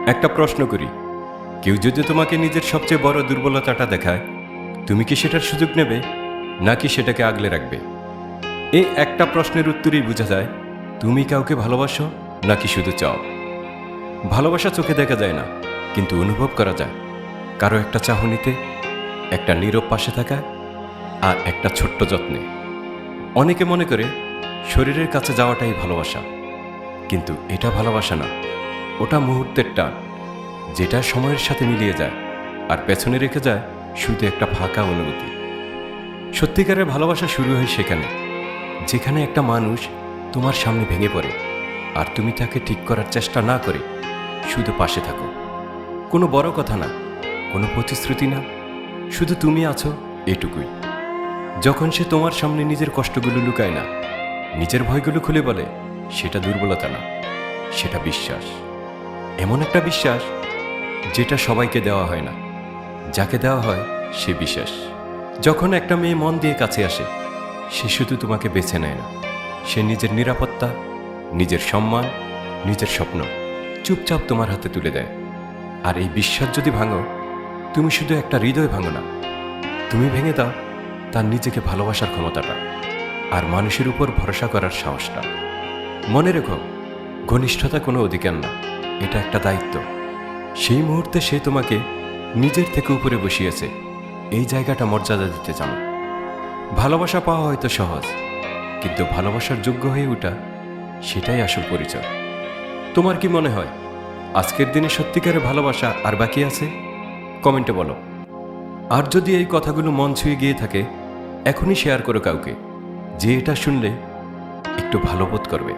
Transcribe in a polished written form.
একটা প্রশ্ন করি, কেউ যদি তোমাকে নিজের সবচেয়ে বড় দুর্বলতাটা দেখায়, তুমি কি সেটার সুযোগ নেবে নাকি সেটাকে আগলে রাখবে? এই একটা প্রশ্নের উত্তরেই বোঝা যায় তুমি কাউকে ভালোবাসো নাকি শুধু চাও। ভালোবাসা চোখে দেখা যায় না, কিন্তু অনুভব করা যায়। কারো একটা চাহনিতে, একটা নীরব পাশে থাকা, আর একটা ছোট্ট যত্নে। অনেকে মনে করে শরীরের কাছে যাওয়াটাই ভালোবাসা, কিন্তু এটা ভালোবাসা না। ওটা মুহূর্তের টান, যেটা সময়ের সাথে মিলিয়ে যায় আর পেছনে রেখে যায় শুধু একটা ফাঁকা অনুভূতি। সত্যিকারের ভালোবাসা শুরু হয় সেখানে, যেখানে একটা মানুষ তোমার সামনে ভেঙে পড়ে আর তুমি তাকে ঠিক করার চেষ্টা না করে শুধু পাশে থাকো। কোনো বড় কথা না, কোনো প্রতিশ্রুতি না, শুধু তুমি আছো, এটুকুই। যখন সে তোমার সামনে নিজের কষ্টগুলো লুকায় না, নিজের ভয়গুলো খুলে বলে, সেটা দুর্বলতা না, সেটা বিশ্বাস। এমন একটা বিশ্বাস যেটা সবাইকে দেওয়া হয় না, যাকে দেওয়া হয় সে বিশেষ। যখন একটা মেয়ে মন দিয়ে কাছে আসে, সে শুধু তোমাকে বেছে নেয় না, সে নিজের নিরাপত্তা, নিজের সম্মান, নিজের স্বপ্ন চুপচাপ তোমার হাতে তুলে দেয়। আর এই বিশ্বাস যদি ভাঙো, তুমি শুধু একটা হৃদয় ভাঙো না, তুমি ভেঙে দাও তার নিজেকে ভালোবাসার ক্ষমতাটা আর মানুষের উপর ভরসা করার সাহসটা। মনে রেখো, ঘনিষ্ঠতা কোনো অধিকার না, এটা একটা দায়িত্ব। সেই মুহূর্তে সে তোমাকে নিজের থেকে উপরে বসিয়েছে, এই জায়গাটা মর্যাদা দিতে জানো। ভালোবাসা পাওয়া হয়তো সহজ, কিন্তু ভালোবাসার যোগ্য হয়ে ওঠা, সেটাই আসল পরিচয়। তোমার কি মনে হয় আজকের দিনে সত্যিকারের ভালোবাসা আর বাকি আছে? কমেন্টে বলো। আর যদি এই কথাগুলো মন ছুঁয়ে গিয়ে থাকে, এখনই শেয়ার করো কাউকে, যে এটা শুনলে একটু ভালো বোধ করবে।